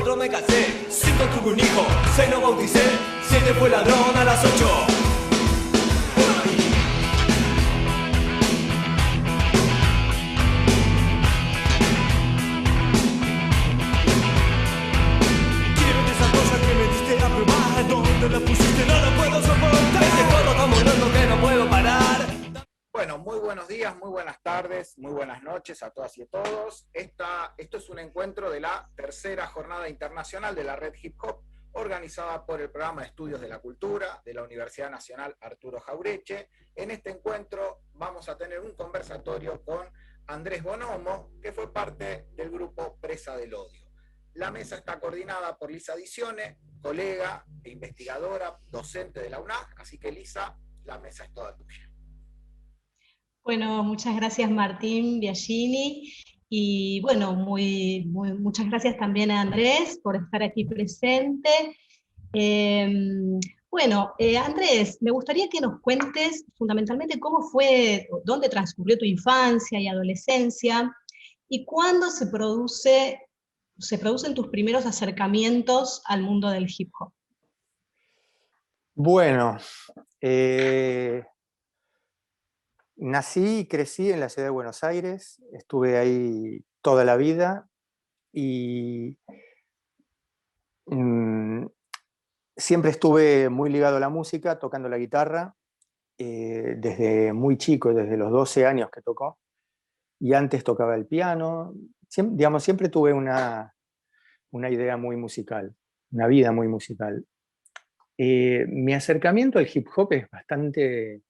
4 me casé, 5 tuve un hijo, 6 no bauticé, 7 fue ladrón a las 8. ¿Dónde la pusiste? No lo puedo soportar. Te corro como un loco que no puedo parar. Bueno, muy buenos días, muy buenas tardes, muy buenas noches a todas y a todos. Esto es un encuentro de la tercera jornada internacional de la Red Hip Hop, organizada por el Programa de Estudios de la Cultura de la Universidad Nacional Arturo Jauretche. En este encuentro vamos a tener un conversatorio con Andrés Bonomo, que fue parte del grupo Presa del Odio. La mesa está coordinada por Lisa Dicione, colega e investigadora, docente de la UNAG, así que Lisa, la mesa es toda tuya. Bueno, muchas gracias Martín Biagini, y bueno, muchas gracias también a Andrés por estar aquí presente. Andrés, me gustaría que nos cuentes fundamentalmente cómo fue, dónde transcurrió tu infancia y adolescencia, y cuándo se producen tus primeros acercamientos al mundo del hip hop. Bueno, nací y crecí en la ciudad de Buenos Aires, estuve ahí toda la vida y siempre estuve muy ligado a la música, tocando la guitarra, desde muy chico, desde los 12 años que tocó, y antes tocaba el piano. Siempre tuve una idea muy musical, una vida muy musical. Mi acercamiento al hip hop es bastante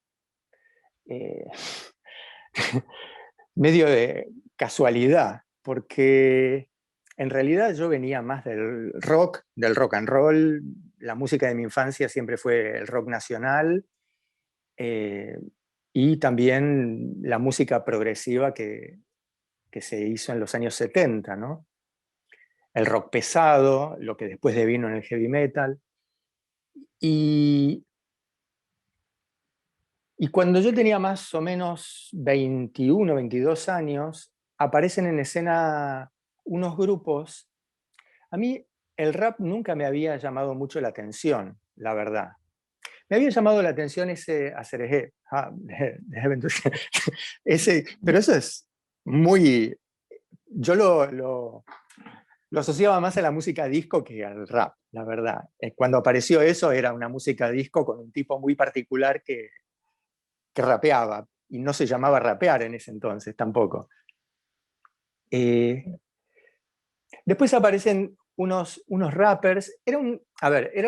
medio de casualidad, porque en realidad yo venía más del rock and roll. La música de mi infancia siempre fue el rock nacional, y también la música progresiva que se hizo en los años 70, ¿no? El rock pesado, lo que después devino en el heavy metal. Y cuando yo tenía más o menos 21, 22 años, aparecen en escena unos grupos. A mí el rap nunca me había llamado mucho la atención, la verdad. Me había llamado la atención ese Aserejé, pero eso es muy... Yo lo asociaba más a la música disco que al rap, la verdad. Cuando apareció eso era una música disco con un tipo muy particular que rapeaba, y no se llamaba rapear en ese entonces tampoco. Después aparecen unos rappers. Eran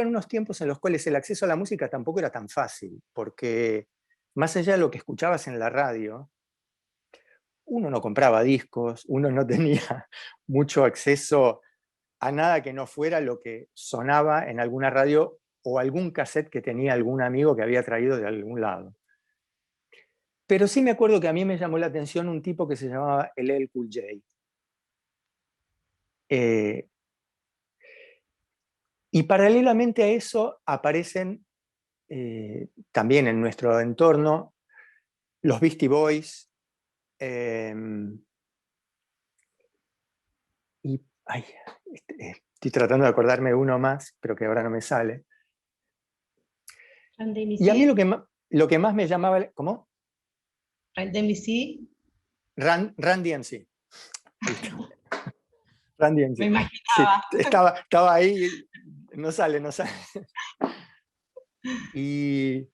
unos tiempos en los cuales el acceso a la música tampoco era tan fácil, porque más allá de lo que escuchabas en la radio, uno no compraba discos, uno no tenía mucho acceso a nada que no fuera lo que sonaba en alguna radio o algún cassette que tenía algún amigo que había traído de algún lado. Pero sí me acuerdo que a mí me llamó la atención un tipo que se llamaba LL Cool J. Y paralelamente a eso aparecen también en nuestro entorno los Beastie Boys. Estoy tratando de acordarme de uno más, pero que ahora no me sale. Y a mí lo que más me llamaba... ¿Cómo? Run DMC. Run DMC. Run DMC. Me imaginaba. Sí, estaba ahí, no sale. Y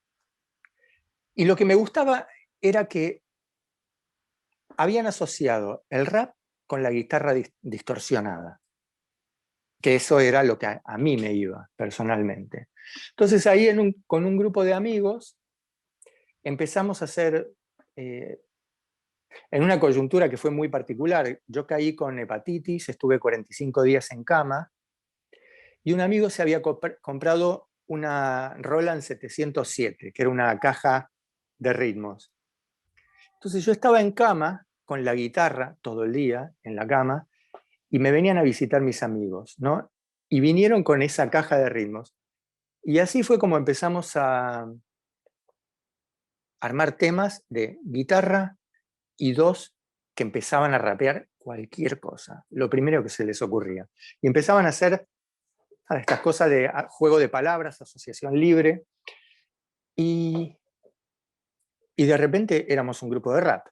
lo que me gustaba era que habían asociado el rap con la guitarra distorsionada, que eso era lo que a mí me iba personalmente. Entonces ahí con un grupo de amigos empezamos a hacer, en una coyuntura que fue muy particular. Yo caí con hepatitis, estuve 45 días en cama, y un amigo se había comprado una Roland 707, que era una caja de ritmos. Entonces yo estaba en cama, con la guitarra todo el día, en la cama, y me venían a visitar mis amigos, ¿no? Y vinieron con esa caja de ritmos. Y así fue como empezamos a armar temas de guitarra y 2 que empezaban a rapear cualquier cosa, lo primero que se les ocurría. Y empezaban a hacer estas cosas de juego de palabras, asociación libre, y de repente éramos un grupo de rap,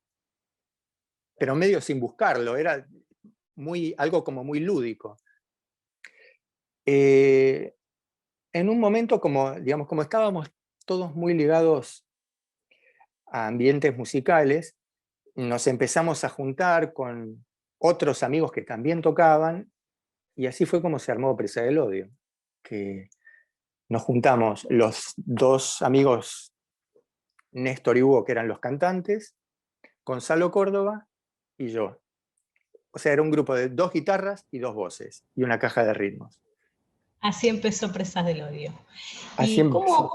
pero medio sin buscarlo, era algo como muy lúdico. En un momento, digamos, como estábamos todos muy ligados a ambientes musicales, nos empezamos a juntar con otros amigos que también tocaban, y así fue como se armó Presa del Odio, que nos juntamos los dos amigos, Néstor y Hugo, que eran los cantantes, Gonzalo Córdoba y yo. O sea, era un grupo de 2 guitarras y 2 voces, y una caja de ritmos. Así empezó Presas del Odio. Así ¿Y empezó.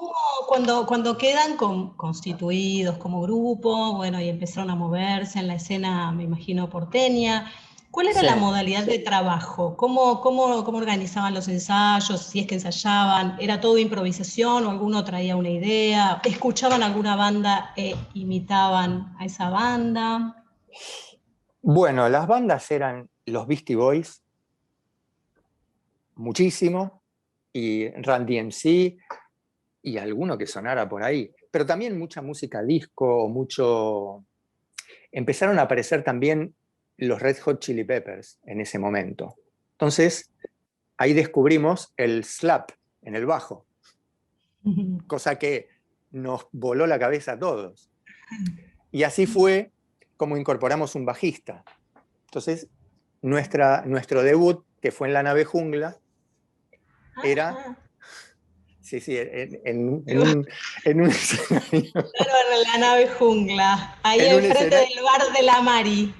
cuando quedan constituidos como grupo, bueno, y empezaron a moverse en la escena, me imagino, porteña, ¿cuál era Sí. la modalidad de trabajo? ¿Cómo organizaban los ensayos? Si es que ensayaban, ¿era todo improvisación o alguno traía una idea? ¿Escuchaban alguna banda e imitaban a esa banda? Bueno, las bandas eran los Beastie Boys, muchísimo, y Run DMC, y alguno que sonara por ahí. Pero también mucha música disco, Empezaron a aparecer también los Red Hot Chili Peppers en ese momento. Entonces, ahí descubrimos el slap en el bajo, cosa que nos voló la cabeza a todos. Y así fue como incorporamos un bajista. Entonces, nuestro debut, que fue en La Nave Jungla, era... Sí, en un escenario. Claro, en La Nave Jungla, ahí enfrente del bar de la Mari.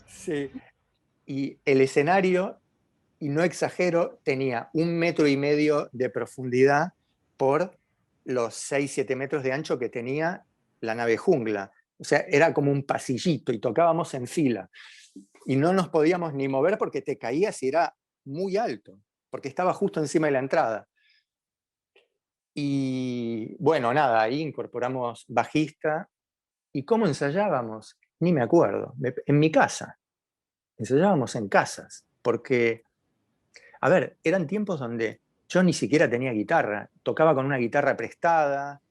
Sí, y el escenario, y no exagero, tenía 1,5 metros de profundidad por los 6-7 metros de ancho que tenía La Nave Jungla. O sea, era como un pasillito y tocábamos en fila. Y no nos podíamos ni mover porque te caías y era muy alto, porque estaba justo encima de la entrada. Y bueno, nada, ahí incorporamos bajista. ¿Y cómo ensayábamos? Ni me acuerdo. En mi casa. Ensayábamos en casas. Porque, a ver, eran tiempos donde yo ni siquiera tenía guitarra. Tocaba con una guitarra prestada.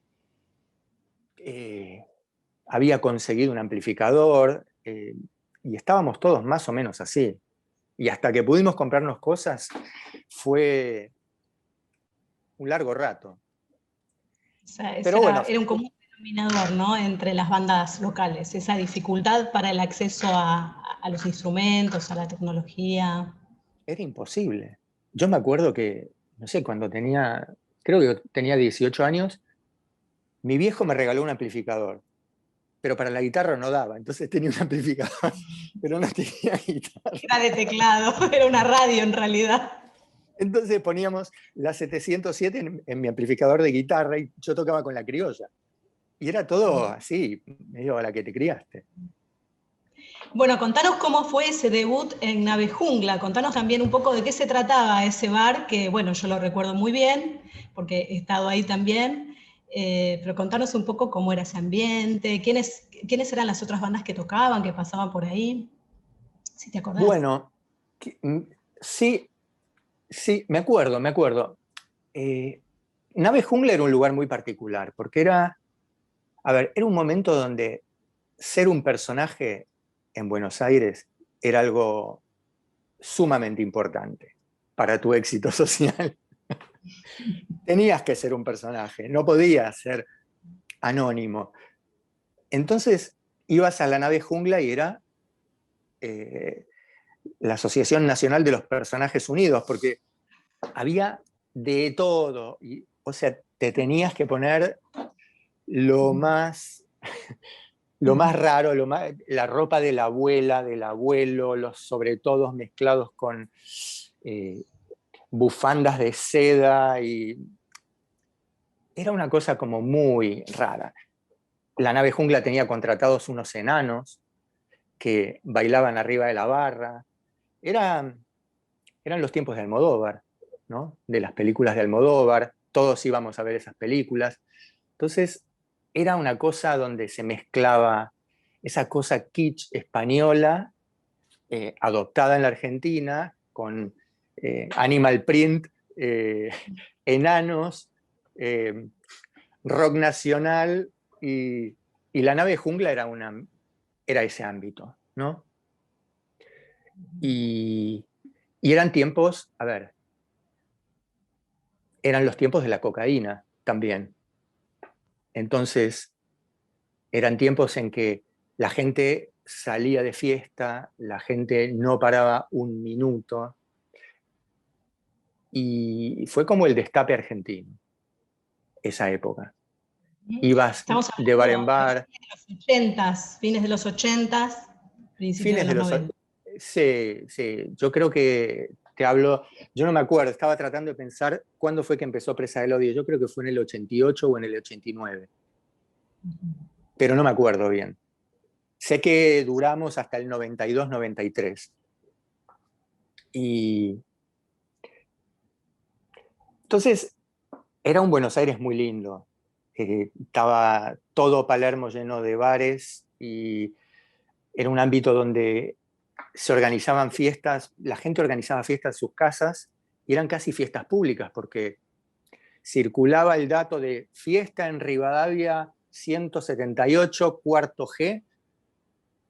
Había conseguido un amplificador. Y estábamos todos más o menos así. Y hasta que pudimos comprarnos cosas, fue un largo rato. O sea, pero bueno, era un común denominador, ¿no?, entre las bandas locales, esa dificultad para el acceso a los instrumentos, a la tecnología. era imposible. Yo me acuerdo que, no sé, creo que tenía 18 años, mi viejo me regaló un amplificador, pero para la guitarra no daba, entonces tenía un amplificador, pero no tenía guitarra. Era de teclado, era una radio en realidad. Entonces poníamos la 707 en mi amplificador de guitarra y yo tocaba con la criolla. Y era todo así, medio a la que te criaste. Bueno, contanos cómo fue ese debut en Nave Jungla, contanos también un poco de qué se trataba ese bar, que bueno, yo lo recuerdo muy bien, porque he estado ahí también, pero contanos un poco cómo era ese ambiente, quiénes eran las otras bandas que tocaban, que pasaban por ahí, si te acordás. Bueno, sí, me acuerdo. Nave Jungla era un lugar muy particular, porque era un momento donde ser un personaje en Buenos Aires era algo sumamente importante para tu éxito social. Tenías que ser un personaje, no podías ser anónimo. Entonces ibas a la Nave Jungla y era la Asociación Nacional de los Personajes Unidos, porque había de todo. O sea, te tenías que poner lo más raro, la ropa de la abuela, del abuelo, los sobretodos mezclados con bufandas de seda, y era una cosa como muy rara. La Nave Jungla tenía contratados unos enanos que bailaban arriba de la barra. Eran los tiempos de Almodóvar, ¿no? De las películas de Almodóvar, todos íbamos a ver esas películas. Entonces, era una cosa donde se mezclaba esa cosa kitsch española, adoptada en la Argentina, con animal print, enanos, rock nacional, y La Nave Jungla era ese ámbito, ¿no? Y eran tiempos, a ver, eran los tiempos de la cocaína también. Entonces, eran tiempos en que la gente salía de fiesta, la gente no paraba un minuto, y fue como el destape argentino, esa época. Ibas Estamos de bar en hablando bar. de los 80s, fines de los 80s, principios de Fines de los los... 90. Sí, sí, yo creo que te hablo, yo no me acuerdo, estaba tratando de pensar cuándo fue que empezó Presa del Odio, yo creo que fue en el 88 o en el 89, pero no me acuerdo bien. Sé que duramos hasta el 92, 93. Y entonces era un Buenos Aires muy lindo. Estaba todo Palermo lleno de bares y era un ámbito donde se organizaban fiestas, la gente organizaba fiestas en sus casas y eran casi fiestas públicas porque circulaba el dato de fiesta en Rivadavia 178, cuarto G,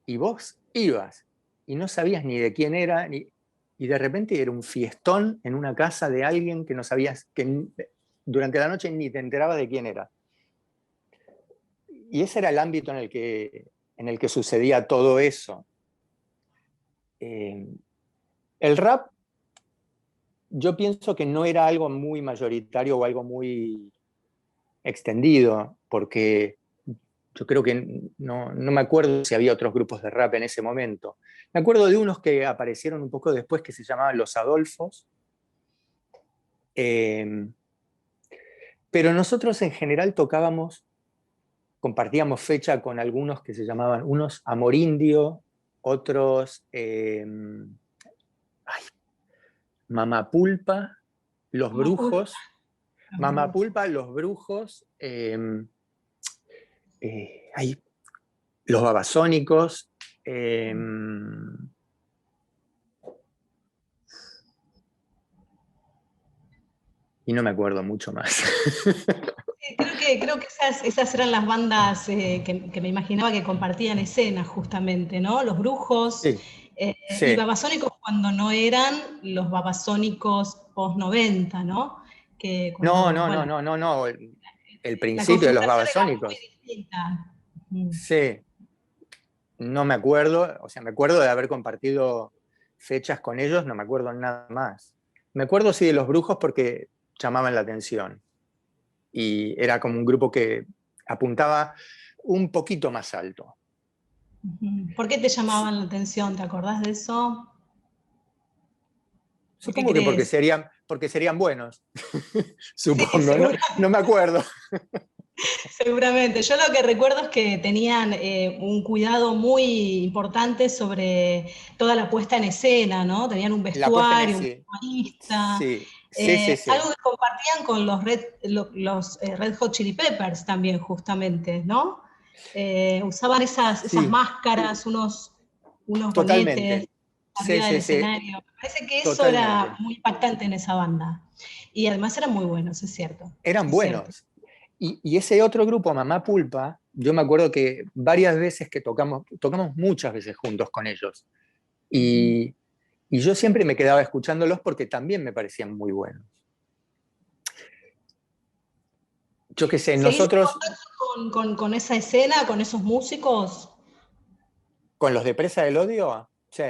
y vos ibas y no sabías ni de quién era, y de repente era un fiestón en una casa de alguien que no sabías, que durante la noche ni te enterabas de quién era. Y ese era el ámbito en el que sucedía todo eso. El rap, yo pienso que no era algo muy mayoritario o algo muy extendido, porque yo creo que no me acuerdo si había otros grupos de rap en ese momento. Me acuerdo de unos que aparecieron un poco después que se llamaban Los Adolfos, pero nosotros en general compartíamos fecha con algunos que se llamaban, unos Amorindio, otros Mamapulpa, Los Brujos, Mamapulpa, Los Brujos, Los Babasónicos, y no me acuerdo mucho más. Creo que esas eran las bandas que me imaginaba que compartían escena justamente, ¿no? Los Brujos, Sí, sí. y Babasónicos cuando no eran los Babasónicos post-90, ¿no? Que cuando, bueno, No. El la principio de los configuración era muy Babasónicos. distinta. Sí, no me acuerdo, o sea, me acuerdo de haber compartido fechas con ellos, no me acuerdo nada más. Me acuerdo sí de Los Brujos porque llamaban la atención. Y era como un grupo que apuntaba un poquito más alto. ¿Por qué te llamaban la atención? ¿Te acordás de eso? ¿Por qué Supongo que crees? porque serían buenos. Sí, Supongo, no me acuerdo. seguramente. Yo lo que recuerdo es que tenían un cuidado muy importante sobre toda la puesta en escena, ¿no? Tenían un La puesta en vestuario, un escena. vestuarista, Sí. algo que compartían con los Red Hot Chili Peppers también, justamente, ¿no? Usaban esas Sí, máscaras, unos bonetes totalmente. arriba del Sí, escenario. Me parece que eso era totalmente. muy impactante en esa banda. Y además eran muy buenos, es cierto. Eran Es cierto. buenos. Y ese otro grupo, Mamá Pulpa, yo me acuerdo que varias veces que tocamos muchas veces juntos con ellos. Y yo siempre me quedaba escuchándolos porque también me parecían muy buenos. Yo qué sé, ¿Seguís en nosotros, contacto con esa escena, con esos músicos? con los de Presa del Odio, sí,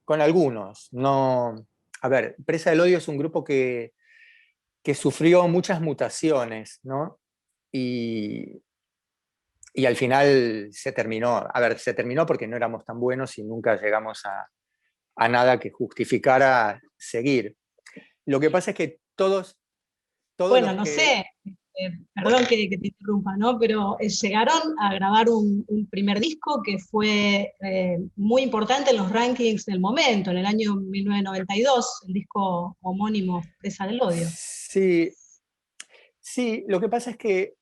con algunos. No, a ver, Presa del Odio es un grupo que sufrió muchas mutaciones, ¿no? Y al final se terminó. A ver, se terminó porque no éramos tan buenos y nunca llegamos a nada que justificara seguir. Lo que pasa es que todos Bueno, los no que... sé, perdón que te interrumpa, ¿no? Pero llegaron a grabar un primer disco que fue muy importante en los rankings del momento, en el año 1992, el disco homónimo Presa del Odio. Sí, sí, lo que pasa es que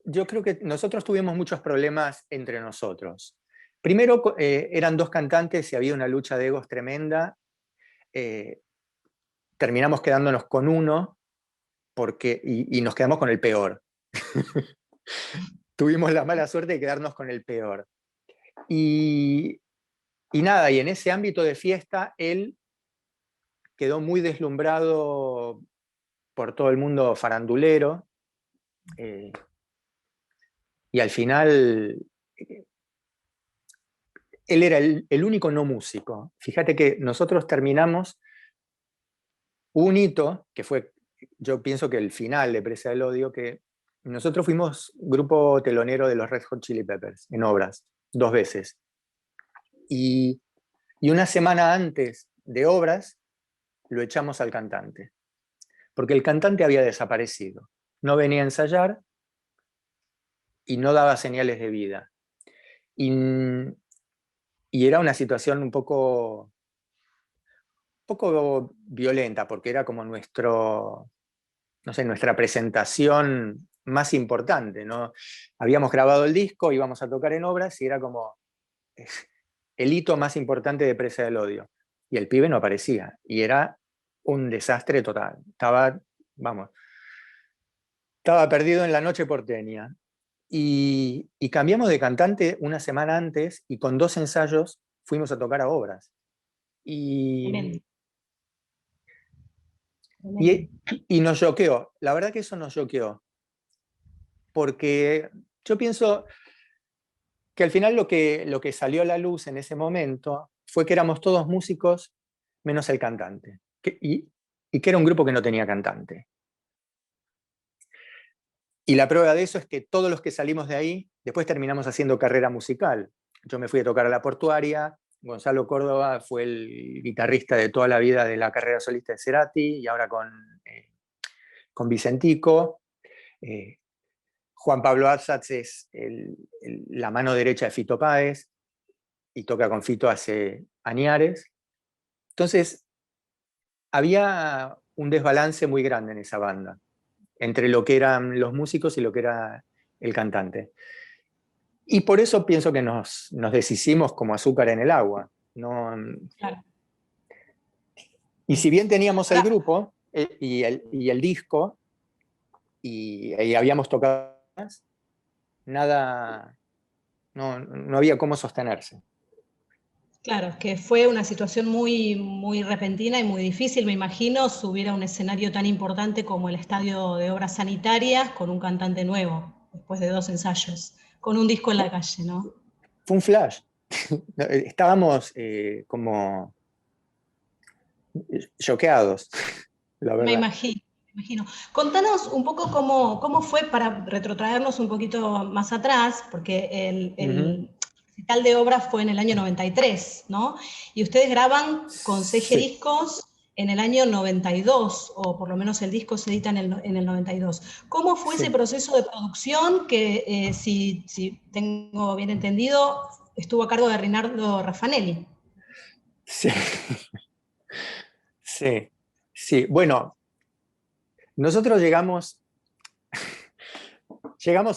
yo creo que nosotros tuvimos muchos problemas entre nosotros. Primero eran dos cantantes y había una lucha de egos tremenda. Terminamos quedándonos con uno y nos quedamos con el peor. Tuvimos la mala suerte de quedarnos con el peor. Y nada, y en ese ámbito de fiesta, él quedó muy deslumbrado por todo el mundo farandulero. Y al final, él era el único no músico. Fíjate que nosotros terminamos un hito, que fue, yo pienso que el final de Presa del Odio, que nosotros fuimos grupo telonero de los Red Hot Chili Peppers, en Obras, 2 veces. Y una semana antes de Obras, lo echamos al cantante. Porque el cantante había desaparecido. No venía a ensayar y no daba señales de vida. Y era una situación un poco violenta, porque era como nuestra presentación más importante, ¿no? Habíamos grabado el disco, íbamos a tocar en Obras y era como el hito más importante de Presa del Odio. Y el pibe no aparecía. Y era un desastre total. Estaba perdido en la noche porteña. Y cambiamos de cantante una semana antes y con 2 ensayos fuimos a tocar a Obras. Y nos choqueó. La verdad que eso nos choqueó. Porque yo pienso que al final lo que salió a la luz en ese momento fue que éramos todos músicos menos el cantante. Y que era un grupo que no tenía cantante. Y la prueba de eso es que todos los que salimos de ahí, después terminamos haciendo carrera musical. Yo me fui a tocar a la Portuaria, Gonzalo Córdoba fue el guitarrista de toda la vida de la carrera solista de Cerati, y ahora con Vicentico. Juan Pablo Arsatz es la mano derecha de Fito Páez, y toca con Fito hace añares. Entonces, había un desbalance muy grande en esa banda, entre lo que eran los músicos y lo que era el cantante. Y por eso pienso que nos deshicimos como azúcar en el agua. ¿No? Claro. Y si bien teníamos el grupo y el disco, y habíamos tocado más, nada, no había cómo sostenerse. Claro, es que fue una situación muy, muy repentina y muy difícil, me imagino, subir a un escenario tan importante como el Estadio de Obras Sanitarias con un cantante nuevo, después de 2 ensayos, con un disco en la calle, ¿no? Fue un flash. Estábamos como choqueados, la verdad. Me imagino. Contanos un poco cómo fue, para retrotraernos un poquito más atrás, porque el recital de Obras fue en el año 93, ¿no? Y ustedes graban con CG Discos en el año 92, o por lo menos el disco se edita en el 92. ¿Cómo fue ese proceso de producción que, si tengo bien entendido, estuvo a cargo de Rinaldo Raffanelli? Sí. Bueno, nosotros llegamos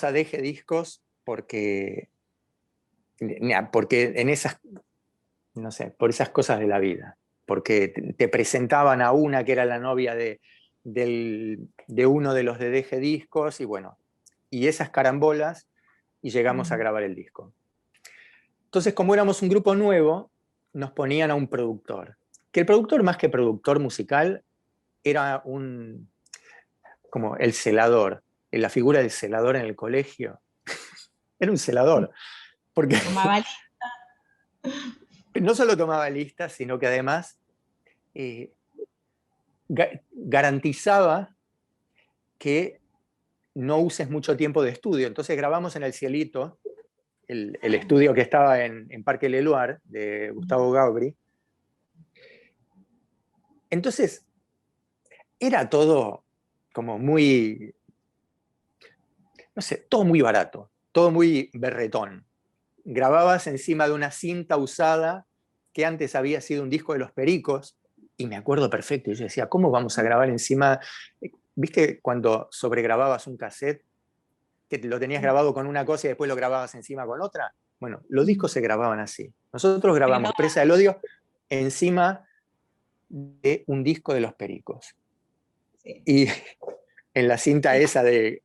a DG Discos porque en esas, no sé, por esas cosas de la vida, porque te presentaban a una que era la novia de uno de los de DG Discos, y bueno, y esas carambolas, y llegamos a grabar el disco. Entonces, como éramos un grupo nuevo, nos ponían a un productor, que el productor, más que productor musical, era como el celador, la figura del celador en el colegio. Era un celador. Porque tomaba lista. No solo tomaba listas, sino que además garantizaba que no uses mucho tiempo de estudio. Entonces grabamos en El Cielito, el estudio que estaba en Parque Leluar, de Gustavo Gaubri. Entonces, era todo como muy, no sé, todo muy barato, todo muy berretón. Grababas encima de una cinta usada que antes había sido un disco de Los Pericos, y me acuerdo perfecto, yo decía, ¿cómo vamos a grabar encima? ¿Viste cuando sobregrababas un cassette, que lo tenías grabado con una cosa y después lo grababas encima con otra? Bueno, los discos se grababan así. Nosotros grabamos Presa del Odio encima de un disco de Los Pericos. Sí. Y en la cinta esa de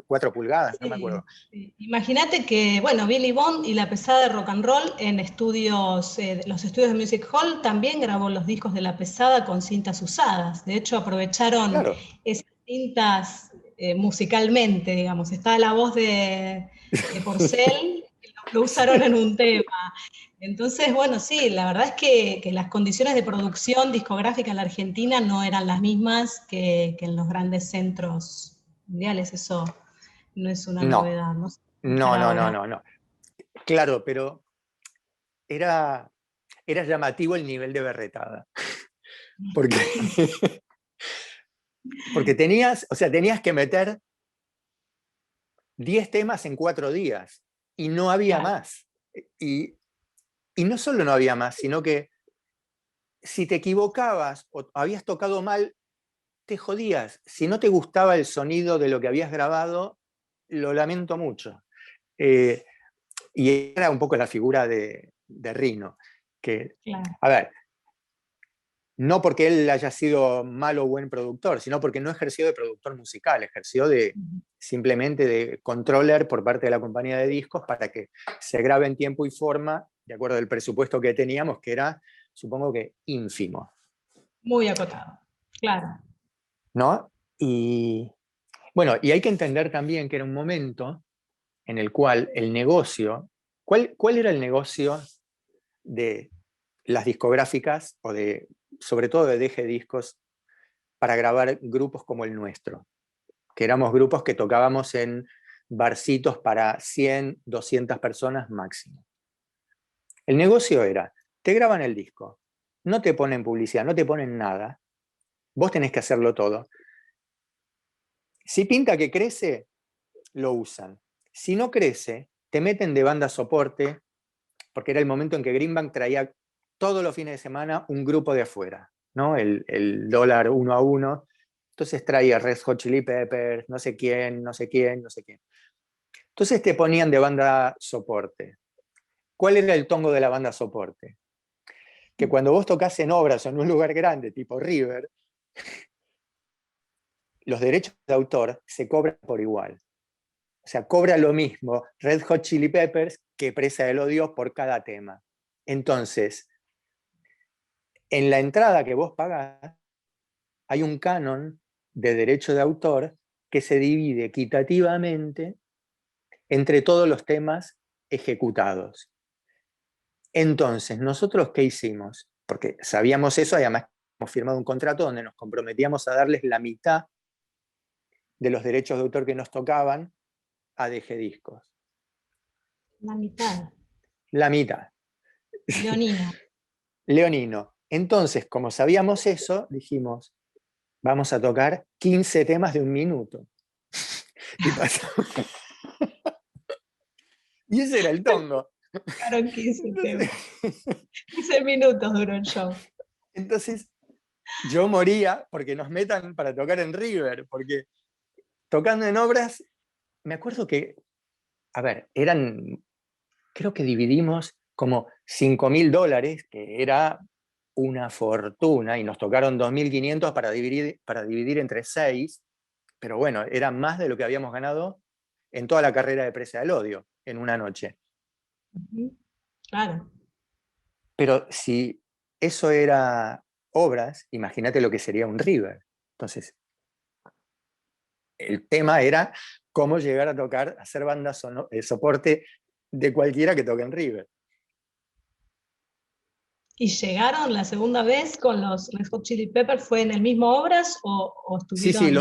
4 pulgadas, no me Sí, acuerdo. sí. Imagínate que, bueno, Billy Bond y la pesada de rock and roll en estudios, los estudios de Music Hall también grabó los discos de la pesada con cintas usadas. De hecho, aprovecharon Claro. esas cintas musicalmente, digamos. Está la voz de Porcel, y lo usaron en un tema. Entonces, bueno, sí, la verdad es que las condiciones de producción discográfica en la Argentina no eran las mismas que en los grandes centros mundiales, eso no es una No, novedad, ¿no? no. Claro, pero era llamativo el nivel de berretada. Porque, porque tenías que meter 10 temas en 4 días y no había Claro. más. Y no solo no había más, sino que si te equivocabas o habías tocado mal, te jodías. Si no te gustaba el sonido de lo que habías grabado, lo lamento mucho. Y era un poco la figura de Rino, que, Claro. a ver, no porque él haya sido malo o buen productor, sino porque no ejerció de productor musical, ejerció simplemente de controller por parte de la compañía de discos para que se grabe en tiempo y forma, de acuerdo al presupuesto que teníamos, que era, supongo que, ínfimo. Muy acotado, claro. ¿No? Y bueno, y hay que entender también que era un momento en el cual el negocio, ¿cuál era el negocio de las discográficas o sobre todo de DG Discos para grabar grupos como el nuestro? Que éramos grupos que tocábamos en barcitos para 100, 200 personas máximo. El negocio era, te graban el disco, no te ponen publicidad, no te ponen nada, vos tenés que hacerlo todo. Si pinta que crece, lo usan. Si no crece, te meten de banda soporte, porque era el momento en que Greenbank traía todos los fines de semana un grupo de afuera, ¿no? El dólar 1 a 1. Entonces traía Red Hot Chili Peppers, no sé quién, no sé quién, no sé quién. Entonces te ponían de banda soporte. ¿Cuál era el tongo de la banda soporte? Que cuando vos tocás en obras o en un lugar grande, tipo River, los derechos de autor se cobran por igual. O sea, cobra lo mismo Red Hot Chili Peppers que Presa del Odio por cada tema. Entonces, en la entrada que vos pagás, hay un canon de derecho de autor que se divide equitativamente entre todos los temas ejecutados. Entonces, ¿nosotros qué hicimos? Porque sabíamos eso, y además hemos firmado un contrato donde nos comprometíamos a darles la mitad de los derechos de autor que nos tocaban a DG Discos. La mitad. La mitad. Leonino. Leonino. Entonces, como sabíamos eso, dijimos, vamos a tocar 15 temas de 1 minuto. Y pasamos. Y ese era el tongo. Tocaron 15 temas. 15 minutos duró el show. Entonces, yo moría porque nos metan para tocar en River, porque tocando en obras, me acuerdo que, a ver, creo que dividimos como $5.000, que era una fortuna, y nos tocaron 2.500 para dividir entre 6, pero bueno, era más de lo que habíamos ganado en toda la carrera de Presa del Odio, en una noche. Claro. Pero si eso era obras, imagínate lo que sería un River. Entonces, el tema era cómo llegar a tocar, hacer banda soporte de cualquiera que toque en River. ¿Y llegaron la segunda vez con los Red Hot Chili Peppers? ¿Fue en el mismo Obras o Sí, estuvieron sí, en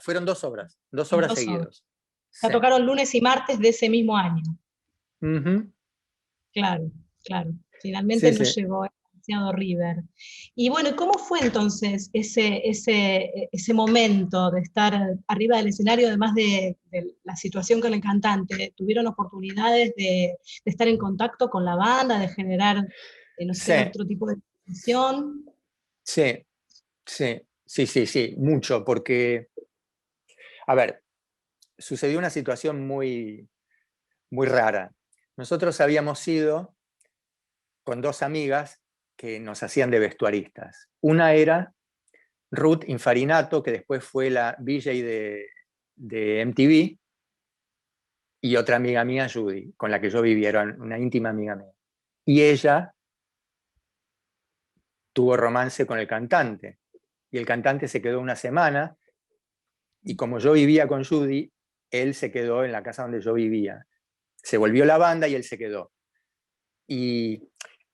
fueron 2 obras las dos obras? seguidos. Ya Sí. tocaron lunes y martes de ese mismo año. Uh-huh. Claro, claro. Finalmente Sí, no sí. llegó demasiado River. Y bueno, ¿cómo fue entonces ese momento de estar arriba del escenario, además de la situación con el cantante? ¿Tuvieron oportunidades de estar en contacto con la banda, de generar, no sé, Sí, otro tipo de comunicación? sí, mucho, porque, a ver, sucedió una situación muy, muy rara. nosotros habíamos ido con 2 amigas que nos hacían de vestuaristas. Una era Ruth Infarinato, que después fue la VJ de MTV, y otra amiga mía, Judy, con la que yo vivía, era una íntima amiga mía. Y ella tuvo romance con el cantante, y el cantante se quedó una semana, y como yo vivía con Judy, él se quedó en la casa donde yo vivía. Se volvió la banda y él se quedó. Y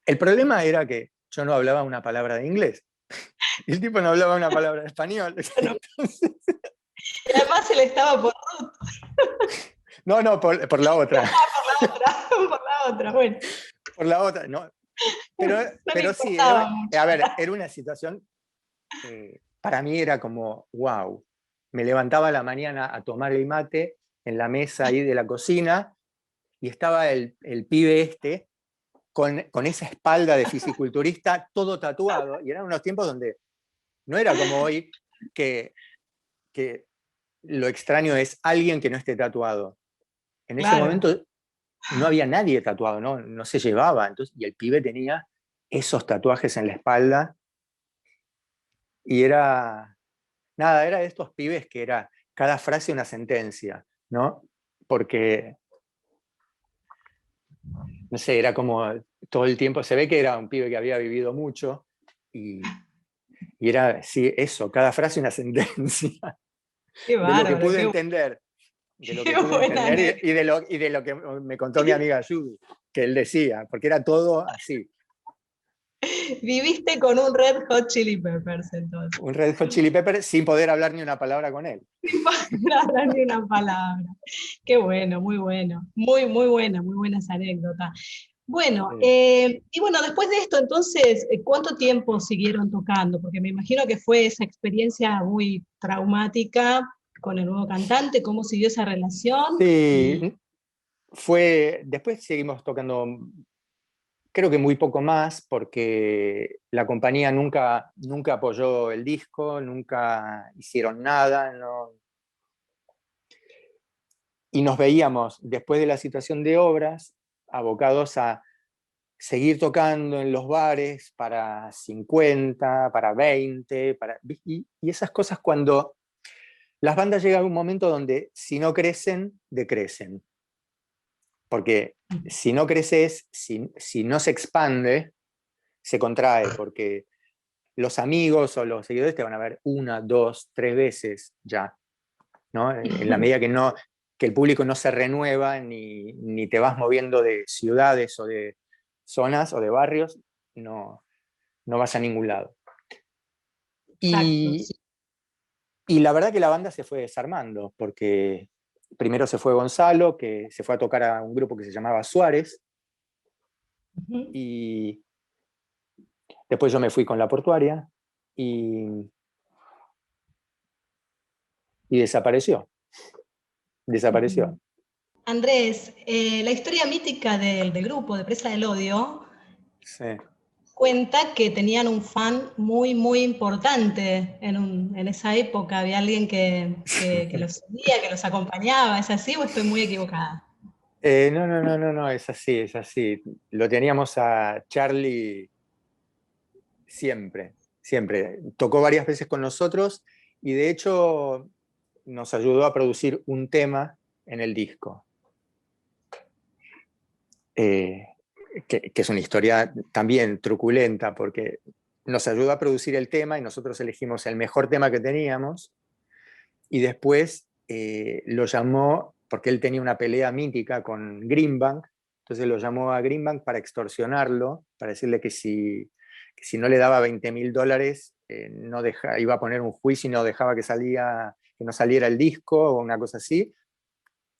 el problema era que yo no hablaba una palabra de inglés. Y el tipo no hablaba una palabra de español. Entonces, Y además él estaba por Ruth. no, por la otra. Por la otra, bueno. Por la otra, no. Pero sí, a ver, era una situación, para mí era como, wow. Me levantaba a la mañana a tomar el mate en la mesa ahí de la cocina, y estaba el pibe este, con esa espalda de fisiculturista, todo tatuado, y eran unos tiempos donde no era como hoy, que lo extraño es alguien que no esté tatuado. En ese momento no había nadie tatuado, no se llevaba, entonces, y el pibe tenía esos tatuajes en la espalda, y era de estos pibes que era cada frase una sentencia, ¿no? Porque, no sé, era como todo el tiempo, se ve que era un pibe que había vivido mucho, y era, sí, eso, cada frase una sentencia. Qué bárbaro, de lo que pude entender. De lo que pude entender y de lo que me contó mi amiga Judy, que él decía, porque era todo así. Viviste con un Red Hot Chili Peppers entonces. Un Red Hot Chili Pepper sin poder hablar ni una palabra con él. Sin poder hablar ni una palabra. Qué bueno, muy bueno. Muy buena esa anécdota. Bueno, y bueno, después de esto, entonces, ¿cuánto tiempo siguieron tocando? Porque me imagino que fue esa experiencia muy traumática con el nuevo cantante. ¿Cómo siguió esa relación? Sí, después seguimos tocando, creo que muy poco más, porque la compañía nunca apoyó el disco, nunca hicieron nada, y nos veíamos, después de la situación de obras, abocados a seguir tocando en los bares para 50, para 20, y esas cosas, cuando las bandas llegan a un momento donde si no crecen, decrecen. Porque si no creces, si no se expande, se contrae, porque los amigos o los seguidores te van a ver 1, 2, 3 veces ya, ¿no? En la medida que el público no se renueva, ni te vas moviendo de ciudades o de zonas o de barrios, no vas a ningún lado. Y la verdad que la banda se fue desarmando, porque primero se fue Gonzalo, que se fue a tocar a un grupo que se llamaba Suárez, y después yo me fui con La Portuaria, y desapareció. Andrés, la historia mítica del grupo de Presa del Odio, sí, cuenta que tenían un fan muy importante en esa época. Había alguien que los seguía, que los acompañaba. ¿Es así o estoy muy equivocada? No, es así. Lo teníamos a Charlie siempre. Tocó varias veces con nosotros, y de hecho nos ayudó a producir un tema en el disco. Que es una historia también truculenta, porque nos ayudó a producir el tema y nosotros elegimos el mejor tema que teníamos, y después lo llamó, porque él tenía una pelea mítica con Greenbank, entonces lo llamó a Greenbank para extorsionarlo, para decirle que si no le daba $20,000, iba a poner un juicio y no dejaba que no saliera el disco o una cosa así.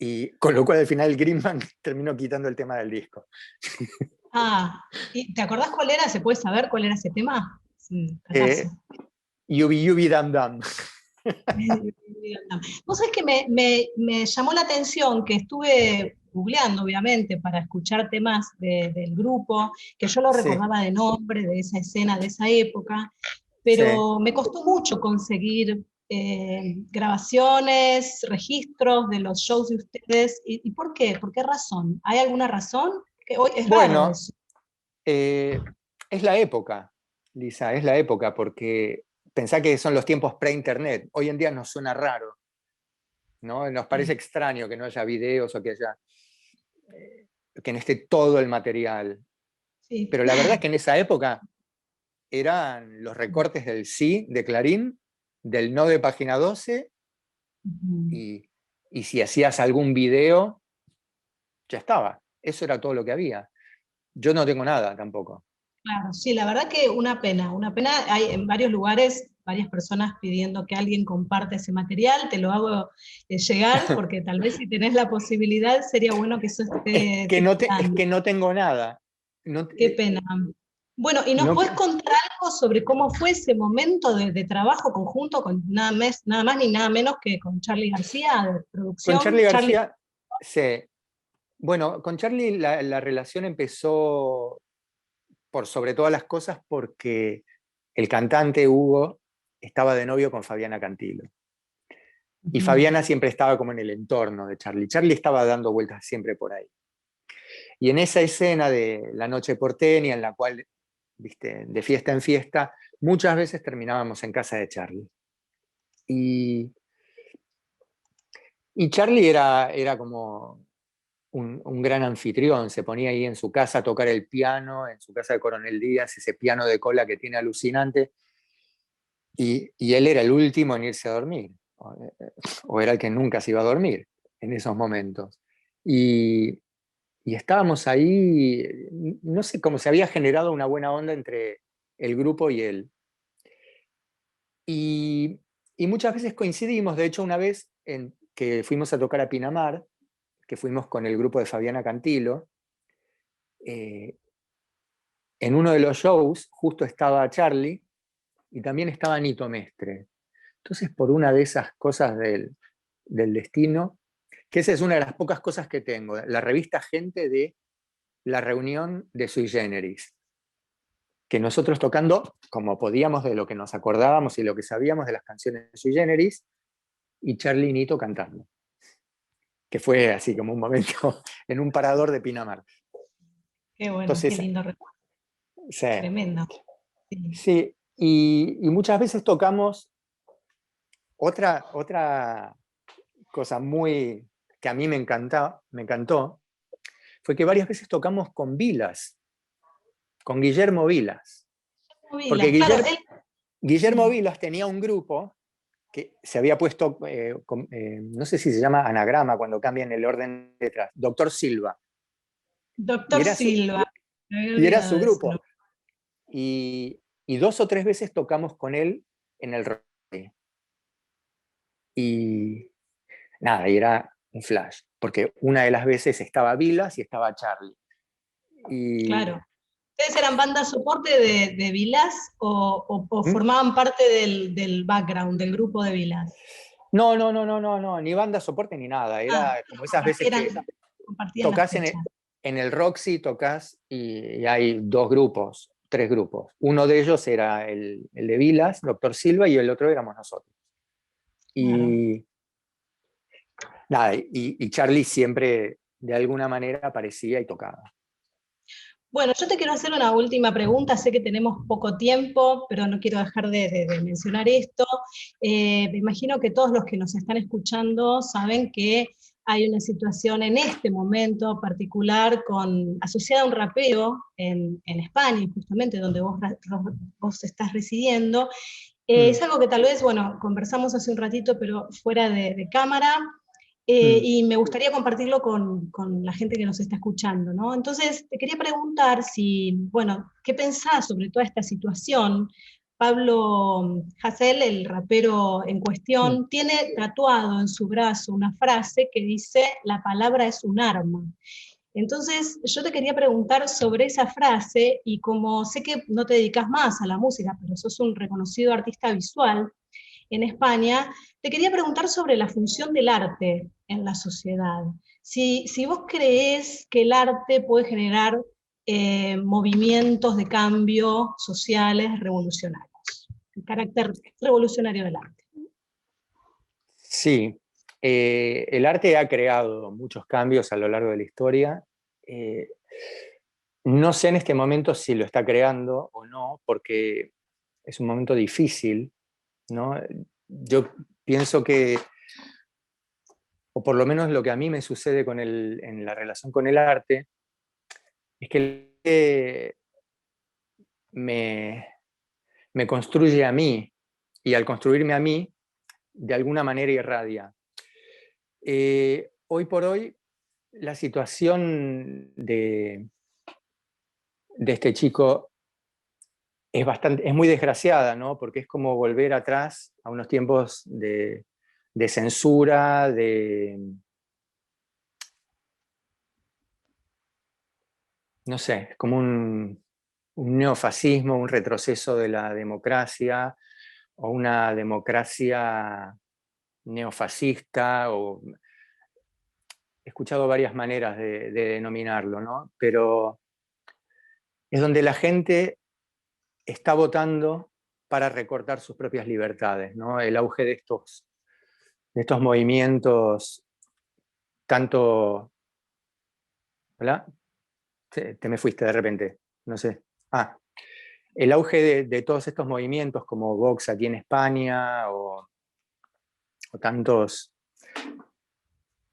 Y con lo cual al final Greenbank terminó quitando el tema del disco. ¿Y te acordás cuál era? ¿Se puede saber cuál era ese tema? Yubi Yubi Dam Dam. Vos sabés que me llamó la atención, que estuve googleando, obviamente, para escuchar temas del grupo, que yo lo recordaba de nombre, de esa escena, de esa época, pero me costó mucho conseguir grabaciones, registros de los shows de ustedes. ¿Y por qué? ¿Por qué razón? ¿Hay alguna razón? Que hoy es raro Bueno, eso. es la época, Lisa, es la época, porque pensá que son los tiempos pre-internet. Hoy en día nos suena raro, ¿no? Nos parece extraño que no haya videos o que no esté todo el material. Sí. Pero la verdad es que en esa época eran los recortes del sí de Clarín, del no de Página 12, y si hacías algún video, ya estaba. Eso era todo lo que había. Yo no tengo nada tampoco. Claro, sí, la verdad que una pena, una pena. Hay en varios lugares varias personas pidiendo que alguien comparte ese material, te lo hago llegar, porque tal vez si tenés la posibilidad sería bueno que eso esté Es circulando. que no tengo nada. No, Qué pena. Bueno, ¿y nos no, podés contar algo sobre cómo fue ese momento de trabajo conjunto con nada más ni nada menos que con Charly García, de producción? con Charly García, sí. Bueno, con Charly la relación empezó por sobre todas las cosas porque el cantante Hugo estaba de novio con Fabiana Cantilo. Y Fabiana siempre estaba como en el entorno de Charly. Charly estaba dando vueltas siempre por ahí. Y en esa escena de La Noche Porteña, en la cual, viste, de fiesta en fiesta, muchas veces terminábamos en casa de Charly. Y Charly era como un gran anfitrión, se ponía ahí en su casa a tocar el piano, en su casa de Coronel Díaz, ese piano de cola que tiene alucinante, y él era el último en irse a dormir, o era el que nunca se iba a dormir en esos momentos. Y estábamos ahí, no sé cómo se había generado una buena onda entre el grupo y él. Y muchas veces coincidimos, de hecho una vez en que fuimos a tocar a Pinamar, que fuimos con el grupo de Fabiana Cantilo, en uno de los shows justo estaba Charly y también estaba Nito Mestre. Entonces, por una de esas cosas del destino, que esa es una de las pocas cosas que tengo, la revista Gente de la reunión de Sui Generis, que nosotros tocando como podíamos de lo que nos acordábamos y lo que sabíamos de las canciones de Sui Generis, y Charly y Nito cantando, que fue así como un momento en un parador de Pinamar. Qué bueno, Entonces, qué lindo recuerdo. sí, Tremendo. Sí. sí, y muchas veces tocamos otra cosa muy que a mí me encantó, fue que varias veces tocamos con Vilas, con Guillermo Vilas. Porque Claro, Guillermo Vilas tenía un grupo que se había puesto, no sé si se llama anagrama cuando cambian el orden de letras, Doctor Silva. Doctor Silva. Me había Y era su olvidado de eso, grupo. ¿no? Y 2 o 3 veces tocamos con él en el rock. Y nada, y era un flash, porque una de las veces estaba Vilas y estaba Charly. Claro. ¿Ustedes eran banda soporte de Vilas o ¿Mm? formaban parte del background, del grupo de Vilas? No, ni banda soporte ni nada. Era como esas veces que Compartían las tocas fechas. en el Roxy, tocas y hay 2 grupos, 3 grupos. Uno de ellos era el de Vilas, Doctor Silva, y el otro éramos nosotros. Claro. Y nada, y Charly siempre de alguna manera aparecía y tocaba. Bueno, yo te quiero hacer una última pregunta, sé que tenemos poco tiempo, pero no quiero dejar de mencionar esto. Me imagino que todos los que nos están escuchando saben que hay una situación en este momento particular asociada a un rapeo en España, justamente donde vos estás residiendo. Es algo que tal vez, bueno, conversamos hace un ratito, pero fuera de cámara, y me gustaría compartirlo con la gente que nos está escuchando, ¿no? Entonces, te quería preguntar si, bueno, ¿qué pensás sobre toda esta situación? Pablo Hasél, el rapero en cuestión, tiene tatuado en su brazo una frase que dice: la palabra es un arma. Entonces, yo te quería preguntar sobre esa frase, y como sé que no te dedicas más a la música, pero sos un reconocido artista visual en España, te quería preguntar sobre la función del arte en la sociedad. Si vos creés que el arte puede generar movimientos de cambio sociales revolucionarios, el carácter revolucionario del arte. Sí, el arte ha creado muchos cambios a lo largo de la historia. Eh, no sé en este momento si lo está creando o no, porque es un momento difícil, ¿no? Yo pienso que, o por lo menos lo que a mí me sucede en la relación con el arte, es que el arte me construye a mí, y al construirme a mí, de alguna manera irradia. Hoy por hoy, la situación de este chico es muy desgraciada, ¿no? Porque es como volver atrás a unos tiempos de censura, no sé, como un neofascismo, un retroceso de la democracia, o una democracia neofascista, o he escuchado varias maneras de denominarlo, ¿no? Pero es donde la gente está votando para recortar sus propias libertades, ¿no? El auge de estos movimientos, tanto... ¿Hola? Te me fuiste de repente, no sé. El auge de todos estos movimientos como Vox aquí en España, o tantos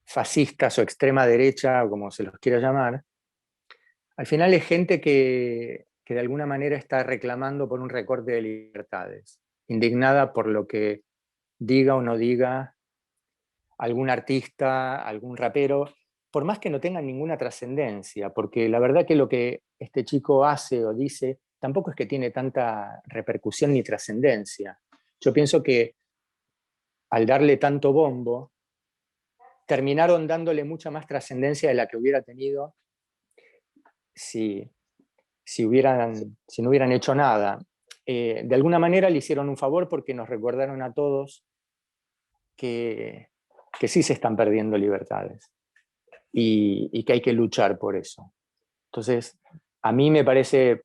fascistas o extrema derecha, o como se los quiera llamar, al final es gente que de alguna manera está reclamando por un recorte de libertades, indignada por lo que diga o no diga algún artista, algún rapero, por más que no tengan ninguna trascendencia, porque la verdad que lo que este chico hace o dice tampoco es que tiene tanta repercusión ni trascendencia. Yo pienso que al darle tanto bombo, terminaron dándole mucha más trascendencia de la que hubiera tenido si, si no hubieran hecho nada. De alguna manera le hicieron un favor porque nos recordaron a todos que, que sí se están perdiendo libertades y que hay que luchar por eso. Entonces, a mí me parece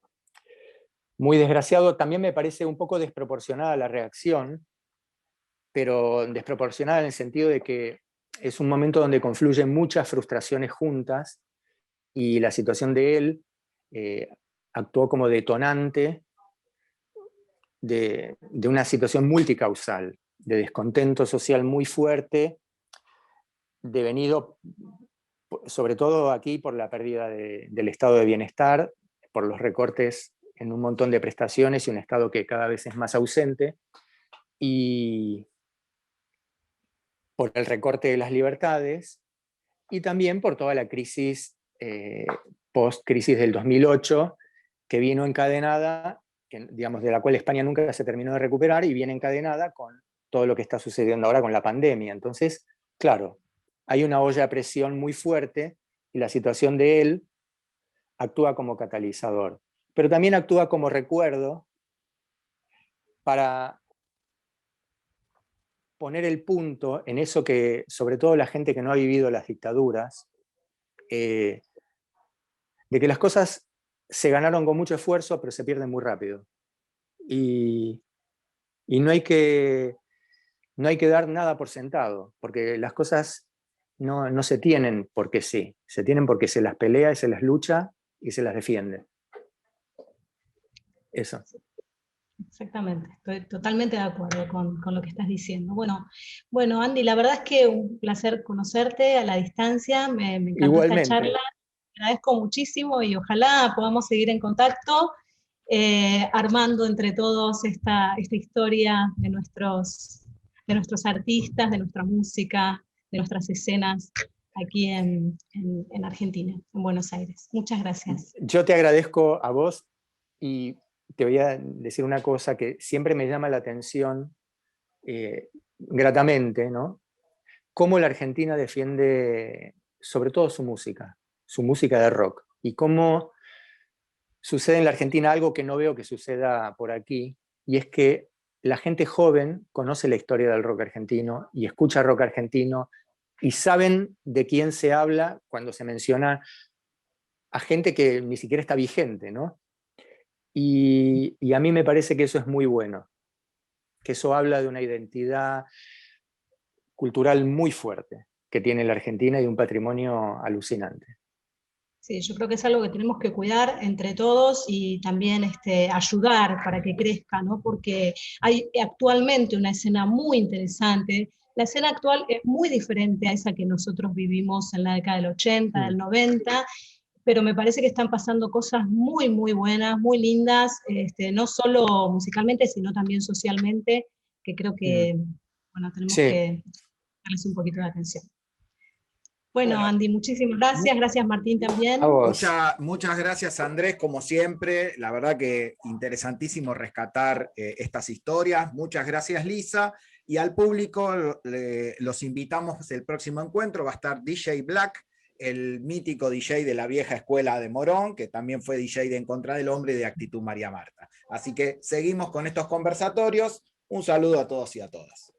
muy desgraciado, también me parece un poco desproporcionada la reacción, pero desproporcionada en el sentido de que es un momento donde confluyen muchas frustraciones juntas y la situación de él actuó como detonante de una situación multicausal, de descontento social muy fuerte, devenido sobre todo aquí por la pérdida del estado de bienestar, por los recortes en un montón de prestaciones y un estado que cada vez es más ausente, y por el recorte de las libertades, y también por toda la crisis post-crisis del 2008, que vino encadenada, digamos, de la cual España nunca se terminó de recuperar, y viene encadenada con todo lo que está sucediendo ahora con la pandemia. Entonces, claro, hay una olla a presión muy fuerte y la situación de él actúa como catalizador, pero también actúa como recuerdo para poner el punto en eso que, sobre todo la gente que no ha vivido las dictaduras, de que las cosas se ganaron con mucho esfuerzo, pero se pierden muy rápido. Y, y no hay que dar nada por sentado, porque las cosas no se tienen porque sí, se tienen porque se las pelea y se las lucha y se las defiende. Eso. Exactamente, estoy totalmente de acuerdo con lo que estás diciendo. Bueno, Andy, la verdad es que un placer conocerte a la distancia, me encantó esta Igualmente. charla, te agradezco muchísimo y ojalá podamos seguir en contacto, armando entre todos esta historia de nuestros artistas, de nuestra música, de nuestras escenas aquí en Argentina, en Buenos Aires. Muchas gracias. Yo te agradezco a vos y te voy a decir una cosa que siempre me llama la atención gratamente, ¿no? Cómo la Argentina defiende sobre todo su música de rock, y cómo sucede en la Argentina algo que no veo que suceda por aquí, y es que la gente joven conoce la historia del rock argentino y escucha rock argentino y saben de quién se habla cuando se menciona a gente que ni siquiera está vigente, ¿no? Y a mí me parece que eso es muy bueno, que eso habla de una identidad cultural muy fuerte que tiene la Argentina y un patrimonio alucinante. Sí, yo creo que es algo que tenemos que cuidar entre todos y también ayudar para que crezca, ¿no? Porque hay actualmente una escena muy interesante. La escena actual es muy diferente a esa que nosotros vivimos en la década del 80, del 90, pero me parece que están pasando cosas muy, muy buenas, muy lindas, no solo musicalmente, sino también socialmente, que creo que, bueno, tenemos Sí. que darles un poquito de atención. Bueno, Bueno, Andy, muchísimas gracias. Gracias, Martín, también. A vos. Muchas gracias, Andrés, como siempre. La verdad que interesantísimo rescatar estas historias. Muchas gracias, Lisa. Y al público los invitamos el próximo encuentro. Va a estar DJ Black, el mítico DJ de la vieja escuela de Morón, que también fue DJ de En Contra del Hombre y de Actitud María Marta. Así que seguimos con estos conversatorios. Un saludo a todos y a todas.